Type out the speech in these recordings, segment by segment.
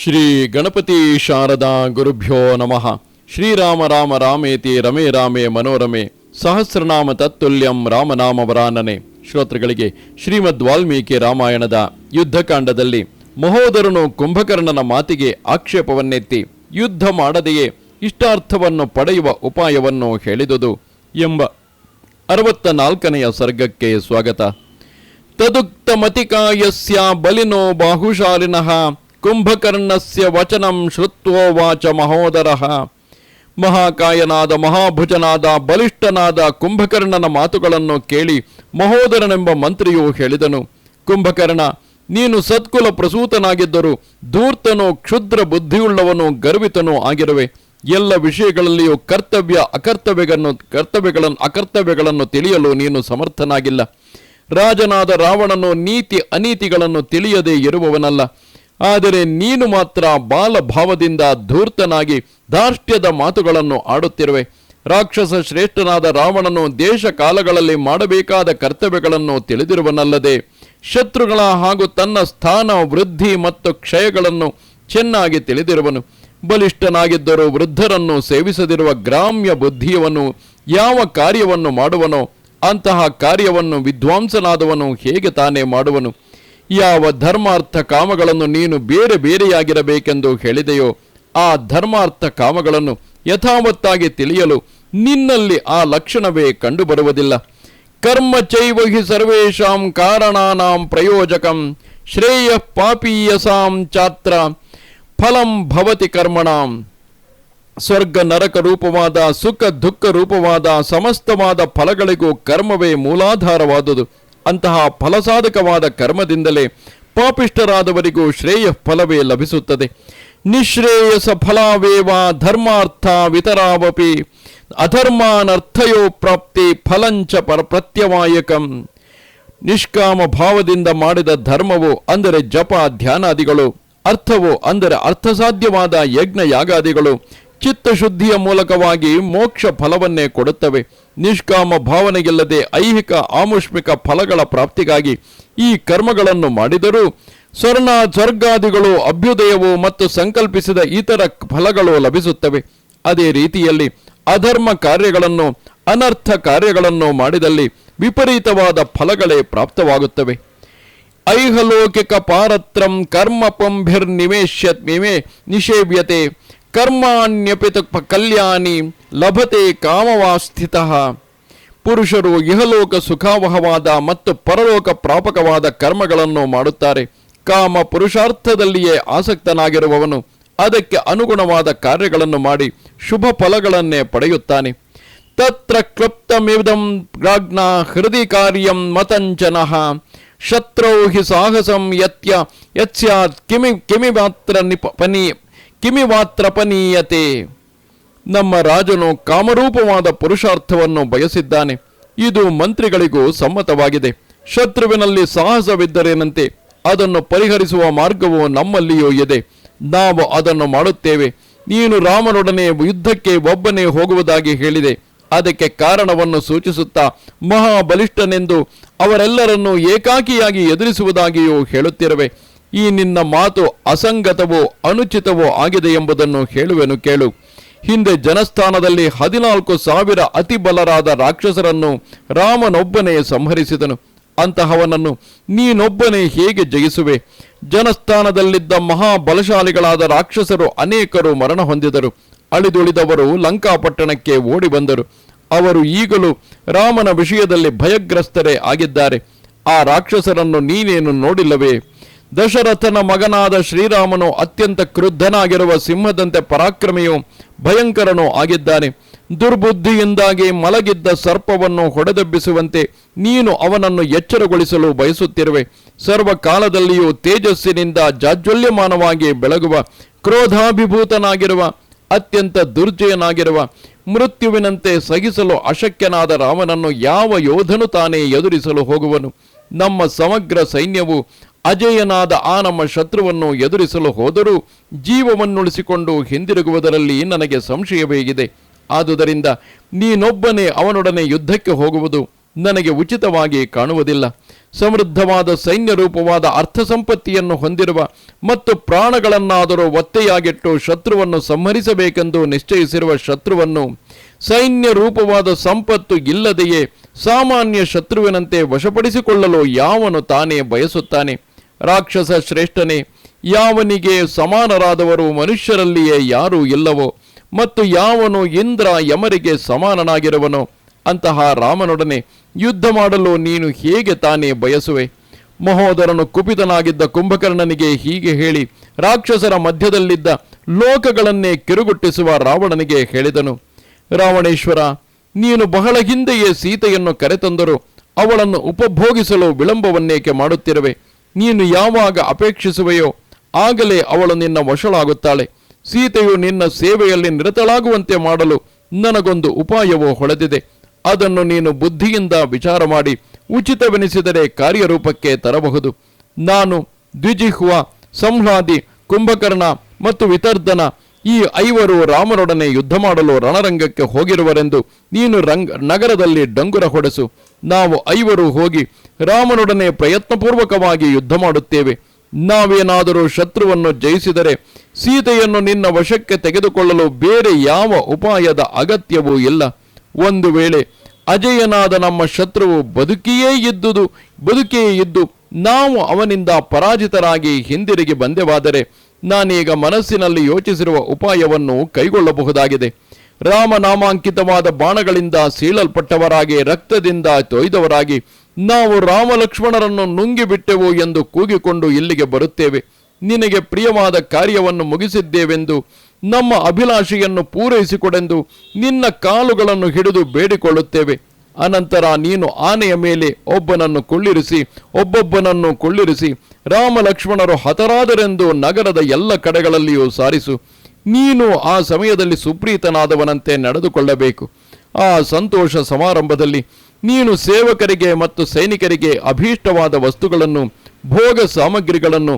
ಶ್ರೀ ಗಣಪತಿ ಶಾರದಾ ಗುರುಭ್ಯೋ ನಮಃ. ಶ್ರೀರಾಮ ರಾಮ ರಾಮೇತಿ ರಮೇ ರಾಮೇ ಮನೋರಮೆ ಸಹಸ್ರನಾಮ ತತ್ತುಲ್ಯಂ ರಾಮನಾಮ ವರಾನನೆ. ಶ್ರೋತೃಗಳಿಗೆ ಶ್ರೀಮದ್ ವಾಲ್ಮೀಕಿ ರಾಮಾಯಣದ ಯುದ್ಧಕಾಂಡದಲ್ಲಿ ಮಹೋದರನು ಕುಂಭಕರ್ಣನ ಮಾತಿಗೆ ಆಕ್ಷೇಪವನ್ನೆತ್ತಿ ಯುದ್ಧ ಮಾಡದೆಯೇ ಇಷ್ಟಾರ್ಥವನ್ನು ಪಡೆಯುವ ಉಪಾಯವನ್ನು ಹೇಳಿದುದು ಎಂಬ 64ನೆಯ ಸರ್ಗಕ್ಕೆ ಸ್ವಾಗತ. ತದುಕ್ತಮತಿಕಾಯಸ್ಯ ಬಲಿನೋ ಬಾಹುಶಾಲಿನಃ ಕುಂಭಕರ್ಣಸ್ಯ ವಚನಂ ಶ್ರುತ್ವೋವಾಚ ಮಹೋದರಃ. ಮಹಾಕಾಯನಾದ ಮಹಾಭುಜನಾದ ಬಲಿಷ್ಠನಾದ ಕುಂಭಕರ್ಣನ ಮಾತುಗಳನ್ನು ಕೇಳಿ ಮಹೋದರನೆಂಬ ಮಂತ್ರಿಯು ಹೇಳಿದನು, ಕುಂಭಕರ್ಣ, ನೀನು ಸತ್ಕುಲ ಪ್ರಸೂತನಾಗಿದ್ದರೂ ಧೂರ್ತನೋ ಕ್ಷುದ್ರ ಬುದ್ಧಿಯುಳ್ಳವನು ಗರ್ವಿತನೂ ಆಗಿರುವೆ. ಎಲ್ಲ ವಿಷಯಗಳಲ್ಲಿಯೂ ಅಕರ್ತವ್ಯಗಳನ್ನು ತಿಳಿಯಲು ನೀನು ಸಮರ್ಥನಾಗಿಲ್ಲ. ರಾಜನಾದ ರಾವಣನು ನೀತಿ ಅನೀತಿಗಳನ್ನು ತಿಳಿಯದೇ ಇರುವವನಲ್ಲ. ಆದರೆ ನೀನು ಮಾತ್ರ ಬಾಲಭಾವದಿಂದ ಧೂರ್ತನಾಗಿ ಧಾರ್ಷ್ಟ್ಯದ ಮಾತುಗಳನ್ನು ಆಡುತ್ತಿರುವೆ. ರಾಕ್ಷಸ ಶ್ರೇಷ್ಠನಾದ ರಾವಣನು ದೇಶ ಕಾಲಗಳಲ್ಲಿ ಮಾಡಬೇಕಾದ ಕರ್ತವ್ಯಗಳನ್ನು ತಿಳಿದಿರುವನಲ್ಲದೆ ಶತ್ರುಗಳ ಹಾಗೂ ತನ್ನ ಸ್ಥಾನ ವೃದ್ಧಿ ಮತ್ತು ಕ್ಷಯಗಳನ್ನು ಚೆನ್ನಾಗಿ ತಿಳಿದಿರುವನು. ಬಲಿಷ್ಠನಾಗಿದ್ದರೂ ವೃದ್ಧರನ್ನು ಸೇವಿಸದಿರುವ ಗ್ರಾಮ್ಯ ಬುದ್ಧಿಯವನು ಯಾವ ಕಾರ್ಯವನ್ನು ಮಾಡುವನೋ ಅಂತಹ ಕಾರ್ಯವನ್ನು ವಿದ್ವಾಂಸನಾದವನು ಹೇಗೆ ತಾನೇ ಮಾಡುವನು? ಯಾವ ಧರ್ಮಾರ್ಥ ಕಾಮಗಳನ್ನು ನೀನು ಬೇರೆ ಬೇರೆಯಾಗಿರಬೇಕೆಂದು ಹೇಳಿದೆಯೋ ಆ ಧರ್ಮಾರ್ಥ ಕಾಮಗಳನ್ನು ಯಥಾವತ್ತಾಗಿ ತಿಳಿಯಲು ನಿನ್ನಲ್ಲಿ ಆ ಲಕ್ಷಣವೇ ಕಂಡುಬರುವುದಿಲ್ಲ. ಕರ್ಮ ಚೈವ ಹಿ ಸರ್ವೇಷಾಂ ಕಾರಣಾನಾಂ ಪ್ರಯೋಜಕಂ ಶ್ರೇಯ ಪಾಪೀಯಸಾಂ ಚಾತ್ರ ಫಲಂ ಭವತಿ ಕರ್ಮಣಾಂ. ಸ್ವರ್ಗ ನರಕ ರೂಪವಾದ ಸುಖ ದುಃಖ ರೂಪವಾದ ಸಮಸ್ತವಾದ ಫಲಗಳಿಗೂ ಕರ್ಮವೇ ಮೂಲಾಧಾರವಾದುದು. ಅಂತಹ ಫಲಸಾಧಕವಾದ ಕರ್ಮದಿಂದಲೇ ಪಾಪಿಷ್ಠರಾದವರಿಗೂ ಶ್ರೇಯ ಫಲವೇ ಲಭಿಸುತ್ತದೆ. ನಿಶ್ರೇಯಸ ಫಲಾವೇವ ಧರ್ಮಾರ್ಥ ವಿತರಾವಪಿ ಅಧರ್ಮಾನರ್ಥಯೋ ಪ್ರಾಪ್ತಿ ಫಲಂಚ ಪ್ರತ್ಯವಾಯಕಂ. ನಿಷ್ಕಾಮ ಭಾವದಿಂದ ಮಾಡಿದ ಧರ್ಮವು ಅಂದರೆ ಜಪ ಧ್ಯಾನಾದಿಗಳು, ಅರ್ಥವು ಅಂದರೆ ಅರ್ಥಸಾಧ್ಯವಾದ ಯಜ್ಞ ಯಾಗಾದಿಗಳು ಚಿತ್ತಶುದ್ಧಿಯ ಮೂಲಕವಾಗಿ ಮೋಕ್ಷ ಫಲವನ್ನೇ ಕೊಡುತ್ತವೆ. ನಿಷ್ಕಾಮ ಭಾವನೆಗಿಲ್ಲದೆ ಐಹಿಕ ಆಮುಷ್ಮಿಕ ಫಲಗಳ ಪ್ರಾಪ್ತಿಗಾಗಿ ಈ ಕರ್ಮಗಳನ್ನು ಮಾಡಿದರೂ ಸ್ವರ್ಗಾದಿಗಳು ಅಭ್ಯುದಯವು ಮತ್ತು ಸಂಕಲ್ಪಿಸಿದ ಇತರ ಫಲಗಳು ಲಭಿಸುತ್ತವೆ. ಅದೇ ರೀತಿಯಲ್ಲಿ ಅಧರ್ಮ ಕಾರ್ಯಗಳನ್ನು ಅನರ್ಥ ಕಾರ್ಯಗಳನ್ನು ಮಾಡಿದಲ್ಲಿ ವಿಪರೀತವಾದ ಫಲಗಳೇ ಪ್ರಾಪ್ತವಾಗುತ್ತವೆ. ಐಹಲೌಕಿಕ ಪಾರತ್ರಂ ಕರ್ಮ ನಿಷೇವ್ಯತೆ ಕರ್ಮಾಣ್ಯಪಿತ ಕಲ್ಯಾಣಿ ಲಭತೆ ಕಾಮವಾಸ್ಥಿತಃ. ಪುರುಷರು ಇಹಲೋಕ ಸುಖಾವಹವಾದ ಮತ್ತು ಪರಲೋಕ ಪ್ರಾಪಕವಾದ ಕರ್ಮಗಳನ್ನು ಮಾಡುತ್ತಾರೆ. ಕಾಮ ಪುರುಷಾರ್ಥದಲ್ಲಿಯೇ ಆಸಕ್ತನಾಗಿರುವವನು ಅದಕ್ಕೆ ಅನುಗುಣವಾದ ಕಾರ್ಯಗಳನ್ನು ಮಾಡಿ ಶುಭ ಫಲಗಳನ್ನೇ ಪಡೆಯುತ್ತಾನೆ. ತತ್ರ ಕ್ಲುಪ್ತಮಿದಂ ಪ್ರಾಜ್ಞಾ ಹೃದಯ ಕಾರ್ಯಂ ಮತಂಚನಃ ಶತ್ರೌ ಹಿ ಸಾಹಸಂ ಯತ್ಸ್ಯಾತ್ ಕಿಮಿಮಾತ್ರ ಪನೀಯತೆ. ನಮ್ಮ ರಾಜನು ಕಾಮರೂಪವಾದ ಪುರುಷಾರ್ಥವನ್ನು ಬಯಸಿದ್ದಾನೆ. ಇದು ಮಂತ್ರಿಗಳಿಗೂ ಸಮ್ಮತವಾಗಿದೆ. ಶತ್ರುವಿನಲ್ಲಿ ಸಾಹಸವಿದ್ದರೇನಂತೆ ಅದನ್ನು ಪರಿಹರಿಸುವ ಮಾರ್ಗವು ನಮ್ಮಲ್ಲಿಯೂ ಇದೆ. ನಾವು ಅದನ್ನು ಮಾಡುತ್ತೇವೆ. ನೀನು ರಾಮನೊಡನೆ ಯುದ್ಧಕ್ಕೆ ಒಬ್ಬನೇ ಹೋಗುವುದಾಗಿ ಹೇಳಿದೆ. ಅದಕ್ಕೆ ಕಾರಣವನ್ನು ಸೂಚಿಸುತ್ತಾ ಮಹಾಬಲಿಷ್ಠನೆಂದು ಅವರೆಲ್ಲರನ್ನೂ ಏಕಾಕಿಯಾಗಿ ಎದುರಿಸುವುದಾಗಿಯೂ ಹೇಳುತ್ತಿರುವೆ. ಈ ನಿನ್ನ ಮಾತು ಅಸಂಗತವೋ ಅನುಚಿತವೋ ಆಗಿದೆ ಎಂಬುದನ್ನು ಹೇಳುವೆನು ಕೇಳು. ಹಿಂದೆ ಜನಸ್ಥಾನದಲ್ಲಿ 14,000 ಅತಿ ಬಲರಾದ ರಾಕ್ಷಸರನ್ನು ರಾಮನೊಬ್ಬನೇ ಸಂಹರಿಸಿದನು. ಅಂತಹವನನ್ನು ನೀನೊಬ್ಬನೇ ಹೇಗೆ ಜಯಿಸುವೆ? ಜನಸ್ಥಾನದಲ್ಲಿದ್ದ ಮಹಾಬಲಶಾಲಿಗಳಾದ ರಾಕ್ಷಸರು ಅನೇಕರು ಮರಣ ಹೊಂದಿದರು. ಅಳಿದುಳಿದವರು ಲಂಕಾಪಟ್ಟಣಕ್ಕೆ ಓಡಿ ಬಂದರು. ಅವರು ಈಗಲೂ ರಾಮನ ವಿಷಯದಲ್ಲಿ ಭಯಗ್ರಸ್ತರೇ ಆಗಿದ್ದಾರೆ. ಆ ರಾಕ್ಷಸರನ್ನು ನೀನೇನು ನೋಡಿಲ್ಲವೇ? ದಶರಥನ ಮಗನಾದ ಶ್ರೀರಾಮನು ಅತ್ಯಂತ ಕ್ರುದ್ಧನಾಗಿರುವ ಸಿಂಹದಂತೆ ಪರಾಕ್ರಮಿಯೂ ಭಯಂಕರನೂ ಆಗಿದ್ದಾನೆ. ದುರ್ಬುದ್ಧಿಯಿಂದಾಗಿ ಮಲಗಿದ್ದ ಸರ್ಪವನ್ನು ಹೊಡೆದೆಬ್ಬಿಸುವಂತೆ ನೀನು ಅವನನ್ನು ಎಚ್ಚರಗೊಳಿಸಲು ಬಯಸುತ್ತಿರುವೆ. ಸರ್ವಕಾಲದಲ್ಲಿಯೂ ತೇಜಸ್ಸಿನಿಂದ ಜಾಜ್ವಲ್ಯಮಾನವಾಗಿ ಬೆಳಗುವ ಕ್ರೋಧಾಭಿಭೂತನಾಗಿರುವ ಅತ್ಯಂತ ದುರ್ಜಯನಾಗಿರುವ ಮೃತ್ಯುವಿನಂತೆ ಸಹಿಸಲು ಅಶಕ್ಯನಾದ ರಾಮನನ್ನು ಯಾವ ಯೋಧನು ತಾನೇ ಎದುರಿಸಲು ಹೋಗುವನು? ನಮ್ಮ ಸಮಗ್ರ ಸೈನ್ಯವು ಅಜೇಯನಾದ ಆ ನಮ್ಮ ಶತ್ರುವನ್ನು ಎದುರಿಸಲು ಹೋದರೂ ಜೀವವನ್ನುಳಿಸಿಕೊಂಡು ಹಿಂದಿರುಗುವುದರಲ್ಲಿ ನನಗೆ ಸಂಶಯವೇ ಇದೆ. ಆದುದರಿಂದ ನೀನೊಬ್ಬನೇ ಅವನೊಡನೆ ಯುದ್ಧಕ್ಕೆ ಹೋಗುವುದು ನನಗೆ ಉಚಿತವಾಗಿ ಕಾಣುವುದಿಲ್ಲ. ಸಮೃದ್ಧವಾದ ಸೈನ್ಯ ರೂಪವಾದ ಅರ್ಥ ಸಂಪತ್ತಿಯನ್ನು ಹೊಂದಿರುವ ಮತ್ತು ಪ್ರಾಣಗಳನ್ನಾದರೂ ಒತ್ತೆಯಾಗಿಟ್ಟು ಶತ್ರುವನ್ನು ಸಂಹರಿಸಬೇಕೆಂದು ನಿಶ್ಚಯಿಸಿರುವ ಶತ್ರುವನ್ನು ಸೈನ್ಯ ರೂಪವಾದ ಸಂಪತ್ತು ಇಲ್ಲದೆಯೇ ಸಾಮಾನ್ಯ ಶತ್ರುವಿನಂತೆ ವಶಪಡಿಸಿಕೊಳ್ಳಲು ಯಾವನು ತಾನೇ ಬಯಸುತ್ತಾನೆ? ರಾಕ್ಷಸ ಶ್ರೇಷ್ಠನೇ, ಯಾವನಿಗೆ ಸಮಾನರಾದವರು ಮನುಷ್ಯರಲ್ಲಿಯೇ ಯಾರೂ ಇಲ್ಲವೋ ಮತ್ತು ಯಾವನು ಇಂದ್ರ ಯಮರಿಗೆ ಸಮಾನನಾಗಿರುವನೋ ಅಂತಹ ರಾಮನೊಡನೆ ಯುದ್ಧ ಮಾಡಲು ನೀನು ಹೇಗೆ ತಾನೇ ಬಯಸುವೆ? ಮಹೋದರನು ಕುಪಿತನಾಗಿದ್ದ ಕುಂಭಕರ್ಣನಿಗೆ ಹೀಗೆ ಹೇಳಿ ರಾಕ್ಷಸರ ಮಧ್ಯದಲ್ಲಿದ್ದ ಲೋಕಗಳನ್ನೇ ಕಿರುಗುಟ್ಟಿಸುವ ರಾವಣನಿಗೆ ಹೇಳಿದನು. ರಾವಣೇಶ್ವರ, ನೀನು ಬಹಳ ಹಿಂದೆಯೇ ಸೀತೆಯನ್ನು ಕರೆತಂದರೂ ಅವಳನ್ನು ಉಪಭೋಗಿಸಲು ವಿಳಂಬವನ್ನೇಕೆ ಮಾಡುತ್ತಿರುವೆ? ನೀನು ಯಾವಾಗ ಅಪೇಕ್ಷಿಸುವೆಯೋ ಆಗಲೇ ಅವಳು ನಿನ್ನ ವಶಳಾಗುತ್ತಾಳೆ. ಸೀತೆಯು ನಿನ್ನ ಸೇವೆಯಲ್ಲಿ ನಿರತಳಾಗುವಂತೆ ಮಾಡಲು ನನಗೊಂದು ಉಪಾಯವೂ ಹೊಳೆದಿದೆ. ಅದನ್ನು ನೀನು ಬುದ್ಧಿಯಿಂದ ವಿಚಾರ ಮಾಡಿ ಉಚಿತವೆನಿಸಿದರೆ ಕಾರ್ಯರೂಪಕ್ಕೆ ತರಬಹುದು. ನಾನು ದ್ವಿಜಿಹ್ವ, ಸಂಹ್ಲಾದಿ, ಕುಂಭಕರ್ಣ ಮತ್ತು ವಿತರ್ಧನ ಈ 5 ರಾಮನೊಡನೆ ಯುದ್ಧ ಮಾಡಲು ರಣರಂಗಕ್ಕೆ ಹೋಗಿರುವರೆಂದು ನೀನು ನಗರದಲ್ಲಿ ಡಂಗುರ ಹೊಡೆಸು. ನಾವು 5 ಹೋಗಿ ರಾಮನೊಡನೆ ಪ್ರಯತ್ನಪೂರ್ವಕವಾಗಿ ಯುದ್ಧ ಮಾಡುತ್ತೇವೆ. ನಾವೇನಾದರೂ ಶತ್ರುವನ್ನು ಜಯಿಸಿದರೆ ಸೀತೆಯನ್ನು ನಿನ್ನ ವಶಕ್ಕೆ ತೆಗೆದುಕೊಳ್ಳಲು ಬೇರೆ ಯಾವ ಉಪಾಯದ ಅಗತ್ಯವೂ ಇಲ್ಲ. ಒಂದು ವೇಳೆ ಅಜಯನಾದ ನಮ್ಮ ಶತ್ರುವು ಬದುಕಿಯೇ ಇದ್ದು ನಾವು ಅವನಿಂದ ಪರಾಜಿತರಾಗಿ ಹಿಂದಿರುಗಿ ಬಂದೆವಾದರೆ ನಾನೀಗ ಮನಸ್ಸಿನಲ್ಲಿ ಯೋಚಿಸಿರುವ ಉಪಾಯವನ್ನು ಕೈಗೊಳ್ಳಬಹುದಾಗಿದೆ. ರಾಮನಾಮಾಂಕಿತವಾದ ಬಾಣಗಳಿಂದ ಸೀಳಲ್ಪಟ್ಟವರಾಗಿ ರಕ್ತದಿಂದ ತೊಯ್ದವರಾಗಿ ನಾವು ರಾಮಲಕ್ಷ್ಮಣರನ್ನು ನುಂಗಿಬಿಟ್ಟೆವು ಎಂದು ಕೂಗಿಕೊಂಡು ಇಲ್ಲಿಗೆ ಬರುತ್ತೇವೆ. ನಿನಗೆ ಪ್ರಿಯವಾದ ಕಾರ್ಯವನ್ನು ಮುಗಿಸಿದ್ದೇವೆಂದು, ನಮ್ಮ ಅಭಿಲಾಷೆಯನ್ನು ಪೂರೈಸಿಕೊಡೆಂದು ನಿನ್ನ ಕಾಲುಗಳನ್ನು ಹಿಡಿದು ಬೇಡಿಕೊಳ್ಳುತ್ತೇವೆ. ಅನಂತರ ನೀನು ಆನೆಯ ಮೇಲೆ ಒಬ್ಬೊಬ್ಬನನ್ನು ಕೊಳ್ಳಿರಿಸಿ ರಾಮಲಕ್ಷ್ಮಣರು ಹತರಾದರೆಂದು ನಗರದ ಎಲ್ಲ ಕಡೆಗಳಲ್ಲಿಯೂ ಸಾರಿಸು. ನೀನು ಆ ಸಮಯದಲ್ಲಿ ಸುಪ್ರೀತನಾದವನಂತೆ ನಡೆದುಕೊಳ್ಳಬೇಕು. ಆ ಸಂತೋಷ ಸಮಾರಂಭದಲ್ಲಿ ನೀನು ಸೇವಕರಿಗೆ ಮತ್ತು ಸೈನಿಕರಿಗೆ ಅಭೀಷ್ಟವಾದ ವಸ್ತುಗಳನ್ನು, ಭೋಗ ಸಾಮಗ್ರಿಗಳನ್ನು,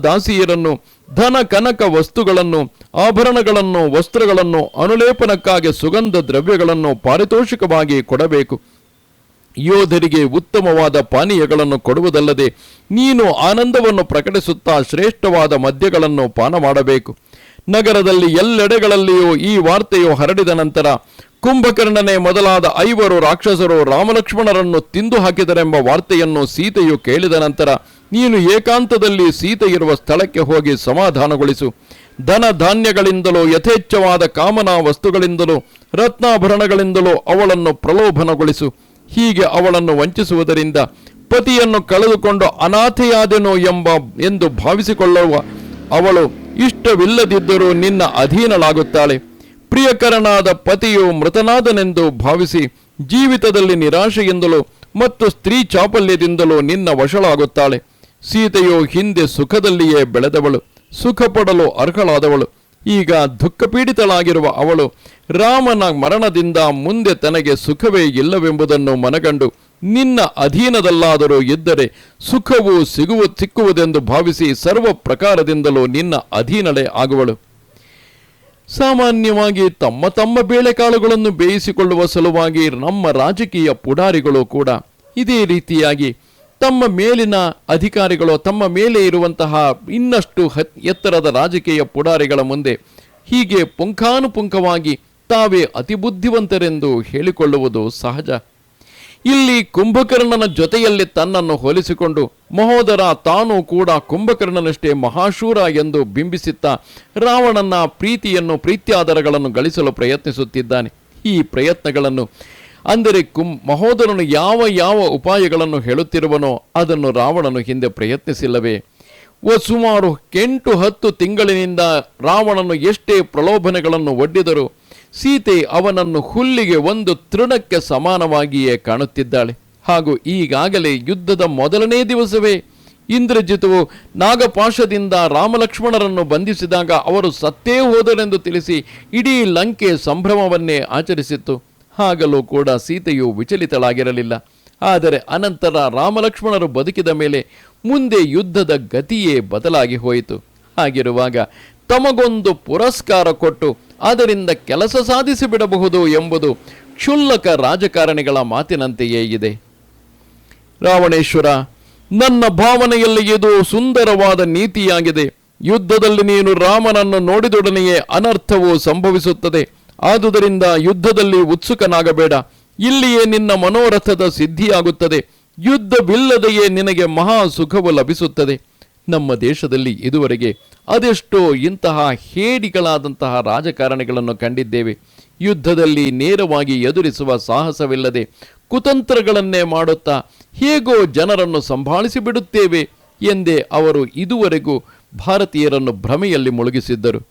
ದಾಸಿಯರನ್ನು, ಧನ ಕನಕ ವಸ್ತುಗಳನ್ನು, ಆಭರಣಗಳನ್ನು, ವಸ್ತ್ರಗಳನ್ನು, ಅನುಲೇಪನಕ್ಕಾಗಿ ಸುಗಂಧ ದ್ರವ್ಯಗಳನ್ನು ಪಾರಿತೋಷಿಕವಾಗಿ ಕೊಡಬೇಕು. ಯೋಧರಿಗೆ ಉತ್ತಮವಾದ ಪಾನೀಯಗಳನ್ನು ಕೊಡುವುದಲ್ಲದೆ ನೀನು ಆನಂದವನ್ನು ಪ್ರಕಟಿಸುತ್ತಾ ಶ್ರೇಷ್ಠವಾದ ಮದ್ಯಗಳನ್ನು ಪಾನ ಮಾಡಬೇಕು. ನಗರದಲ್ಲಿ ಎಲ್ಲೆಡೆಗಳಲ್ಲಿಯೂ ಈ ವಾರ್ತೆಯು ಹರಡಿದ ನಂತರ ಕುಂಭಕರ್ಣನೆ ಮೊದಲಾದ 5 ರಾಕ್ಷಸರು ರಾಮಲಕ್ಷ್ಮಣರನ್ನು ತಿಂದು ಹಾಕಿದರೆಂಬ ವಾರ್ತೆಯನ್ನು ಸೀತೆಯು ಕೇಳಿದ ನಂತರ ನೀನು ಏಕಾಂತದಲ್ಲಿ ಸೀತೆ ಇರುವ ಸ್ಥಳಕ್ಕೆ ಹೋಗಿ ಸಮಾಧಾನಗೊಳಿಸು. ಧನ ಧಾನ್ಯಗಳಿಂದಲೂ ಯಥೇಚ್ಛವಾದ ಕಾಮನಾ ವಸ್ತುಗಳಿಂದಲೂ ರತ್ನಾಭರಣಗಳಿಂದಲೂ ಅವಳನ್ನು ಪ್ರಲೋಭನಗೊಳಿಸು. ಹೀಗೆ ಅವಳನ್ನು ವಂಚಿಸುವುದರಿಂದ ಪತಿಯನ್ನು ಕಳೆದುಕೊಂಡು ಅನಾಥೆಯಾದೆನೋ ಎಂದು ಭಾವಿಸಿಕೊಳ್ಳುವ ಅವಳು ಇಷ್ಟವಿಲ್ಲದಿದ್ದರೂ ನಿನ್ನ ಅಧೀನಳಾಗುತ್ತಾಳೆ. ಪ್ರಿಯಕರನಾದ ಪತಿಯು ಮೃತನಾದನೆಂದು ಭಾವಿಸಿ ಜೀವಿತದಲ್ಲಿ ನಿರಾಶೆಯಿಂದಲೂ ಮತ್ತು ಸ್ತ್ರೀ ಚಾಪಲ್ಯದಿಂದಲೂ ನಿನ್ನ ವಶಳಾಗುತ್ತಾಳೆ. ಸೀತೆಯು ಹಿಂದೆ ಸುಖದಲ್ಲಿಯೇ ಬೆಳೆದವಳು, ಸುಖ ಪಡಲು ಅರ್ಹಳಾದವಳು. ಈಗ ದುಃಖಪೀಡಿತಳಾಗಿರುವ ಅವಳು ರಾಮನ ಮರಣದಿಂದ ಮುಂದೆ ತನಗೆ ಸುಖವೇ ಇಲ್ಲವೆಂಬುದನ್ನು ಮನಗಂಡು ನಿನ್ನ ಅಧೀನದಲ್ಲಾದರೂ ಇದ್ದರೆ ಸುಖವು ಸಿಕ್ಕುವುದೆಂದು ಭಾವಿಸಿ ಸರ್ವ ಪ್ರಕಾರದಿಂದಲೂ ನಿನ್ನ ಅಧೀನಳೇ ಆಗುವಳು. ಸಾಮಾನ್ಯವಾಗಿ ತಮ್ಮ ಬೇಳೆಕಾಳುಗಳನ್ನು ಬೇಯಿಸಿಕೊಳ್ಳುವ ಸಲುವಾಗಿ ನಮ್ಮ ರಾಜಕೀಯ ಪುಡಾರಿಗಳು ಕೂಡ ಇದೇ ರೀತಿಯಾಗಿ ತಮ್ಮ ಮೇಲಿನ ಅಧಿಕಾರಿಗಳು, ತಮ್ಮ ಮೇಲೆ ಇರುವಂತಹ ಇನ್ನಷ್ಟು ಎತ್ತರದ ರಾಜಕೀಯ ಪುಡಾರಿಗಳ ಮುಂದೆ ಹೀಗೆ ಪುಂಖಾನುಪುಂಖವಾಗಿ ತಾವೇ ಅತಿ ಬುದ್ಧಿವಂತರೆಂದು ಹೇಳಿಕೊಳ್ಳುವುದು ಸಹಜ. ಇಲ್ಲಿ ಕುಂಭಕರ್ಣನ ಜೊತೆಯಲ್ಲಿ ತನ್ನನ್ನು ಹೋಲಿಸಿಕೊಂಡು ಮಹೋದರ ತಾನೂ ಕೂಡ ಕುಂಭಕರ್ಣನಷ್ಟೇ ಮಹಾಶೂರ ಎಂದು ಬಿಂಬಿಸುತ್ತಾ ರಾವಣನ ಪ್ರೀತ್ಯಾದರಗಳನ್ನು ಗಳಿಸಲು ಪ್ರಯತ್ನಿಸುತ್ತಿದ್ದಾನೆ. ಈ ಪ್ರಯತ್ನಗಳನ್ನು ಅಂದರೆ ಮಹೋದರನು ಯಾವ ಉಪಾಯಗಳನ್ನು ಹೇಳುತ್ತಿರುವನೋ ಅದನ್ನು ರಾವಣನು ಹಿಂದೆ ಪ್ರಯತ್ನಿಸಿಲ್ಲವೇ? ಸುಮಾರು 8-10 ತಿಂಗಳಿನಿಂದ ರಾವಣನು ಎಷ್ಟೇ ಪ್ರಲೋಭನೆಗಳನ್ನು ಒಡ್ಡಿದರೂ ಸೀತೆ ಅವನನ್ನು ಹುಲ್ಲಿಗೆ ಒಂದು ತೃಣಕ್ಕೆ ಸಮಾನವಾಗಿಯೇ ಕಾಣುತ್ತಿದ್ದಾಳೆ. ಹಾಗೂ ಈಗಾಗಲೇ ಯುದ್ಧದ ಮೊದಲನೇ ದಿವಸವೇ ಇಂದ್ರಜಿತುವು ನಾಗಪಾಶದಿಂದ ರಾಮಲಕ್ಷ್ಮಣರನ್ನು ಬಂಧಿಸಿದಾಗ ಅವರು ಸತ್ತೇ ಹೋದರೆಂದು ತಿಳಿಸಿ ಇಡೀ ಲಂಕೆ ಸಂಭ್ರಮವನ್ನೇ ಆಚರಿಸಿತ್ತು. ಆಗಲೂ ಕೂಡ ಸೀತೆಯು ವಿಚಲಿತಳಾಗಿರಲಿಲ್ಲ. ಆದರೆ ಅನಂತರ ರಾಮಲಕ್ಷ್ಮಣರು ಬದುಕಿದ ಮೇಲೆ ಮುಂದೆ ಯುದ್ಧದ ಗತಿಯೇ ಬದಲಾಗಿ ಹೋಯಿತು. ಹಾಗಿರುವಾಗ ತಮಗೊಂದು ಪುರಸ್ಕಾರ ಕೊಟ್ಟು ಅದರಿಂದ ಕೆಲಸ ಸಾಧಿಸಿಬಿಡಬಹುದು ಎಂಬುದು ಕ್ಷುಲ್ಲಕ ರಾಜಕಾರಣಿಗಳ ಮಾತಿನಂತೆಯೇ ಇದೆ. ರಾವಣೇಶ್ವರ, ನನ್ನ ಭಾವನೆಯಲ್ಲಿ ಇದು ಸುಂದರವಾದ ನೀತಿಯಾಗಿದೆ. ಯುದ್ಧದಲ್ಲಿ ನೀನು ರಾಮನನ್ನು ನೋಡಿದೊಡನೆಯೇ ಅನರ್ಥವು ಸಂಭವಿಸುತ್ತದೆ. ಆದುದರಿಂದ ಯುದ್ಧದಲ್ಲಿ ಉತ್ಸುಕನಾಗಬೇಡ. ಇಲ್ಲಿಯೇ ನಿನ್ನ ಮನೋರಥದ ಸಿದ್ಧಿಯಾಗುತ್ತದೆ. ಯುದ್ಧವಿಲ್ಲದೆಯೇ ನಿನಗೆ ಮಹಾ ಸುಖವು ಲಭಿಸುತ್ತದೆ. ನಮ್ಮ ದೇಶದಲ್ಲಿ ಇದುವರೆಗೆ ಅದೆಷ್ಟೋ ಇಂತಹ ಹೇಡಿಗಳಾದಂತಹ ರಾಜಕಾರಣಿಗಳನ್ನು ಕಂಡಿದ್ದೇವೆ. ಯುದ್ಧದಲ್ಲಿ ನೇರವಾಗಿ ಎದುರಿಸುವ ಸಾಹಸವಿಲ್ಲದೆ ಕುತಂತ್ರಗಳನ್ನೇ ಮಾಡುತ್ತಾ ಹೇಗೋ ಜನರನ್ನು ಸಂಭಾಳಿಸಿ ಬಿಡುತ್ತೇವೆ ಎಂದೇ ಅವರು ಇದುವರೆಗೂ ಭಾರತೀಯರನ್ನು ಭ್ರಮೆಯಲ್ಲಿ ಮುಳುಗಿಸಿದ್ದರು.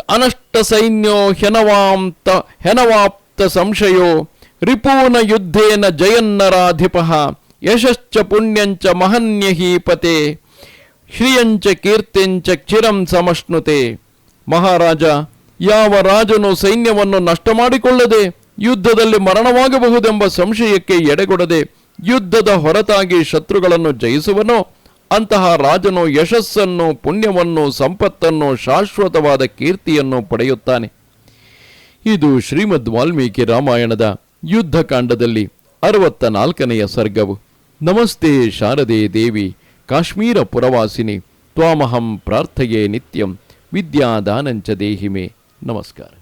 ಅನಷ್ಟ ಸೈನ್ಯೋ ಹೆನವಾಪ್ತ ಸಂಶಯೋ ರಿಪೂನ ಯುದ್ಧೇನ ಜಯನ್ನರಾಧಿಪಃ ಯಶಶ್ಚ ಪುಣ್ಯಂಚ ಮಹನ್ಯಹೀಪತೆ ಶ್ರಿಯಂಚ ಕೀರ್ತಿಂಚ ಚಿರಂ ಸಮಶ್ನುತೆ. ಮಹಾರಾಜ, ಯಾವ ರಾಜನು ಸೈನ್ಯವನ್ನು ನಷ್ಟ ಮಾಡಿಕೊಳ್ಳದೆ ಯುದ್ಧದಲ್ಲಿ ಮರಣವಾಗಬಹುದೆಂಬ ಸಂಶಯಕ್ಕೆ ಎಡೆಗೊಡದೆ ಯುದ್ಧದ ಹೊರತಾಗಿ ಶತ್ರುಗಳನ್ನು ಜಯಿಸುವನೋ ಅಂತಹ ರಾಜನು ಯಶಸ್ಸನ್ನು, ಪುಣ್ಯವನ್ನು, ಸಂಪತ್ತನ್ನು, ಶಾಶ್ವತವಾದ ಕೀರ್ತಿಯನ್ನು ಪಡೆಯುತ್ತಾನೆ. ಇದು ಶ್ರೀಮದ್ ವಾಲ್ಮೀಕಿ ರಾಮಾಯಣದ ಯುದ್ಧಕಾಂಡದಲ್ಲಿ 64ನೆಯ ಸರ್ಗವು. ನಮಸ್ತೆ ಶಾರದೆ ದೇವಿ ಕಾಶ್ಮೀರ ಪುರವಾಸಿನಿ ತ್ವಾಮಹಂ ಪ್ರಾರ್ಥಯೇ ನಿತ್ಯಂ ವಿದ್ಯಾದಾನಂಚ ದೇಹಿಮೆ. ನಮಸ್ಕಾರ.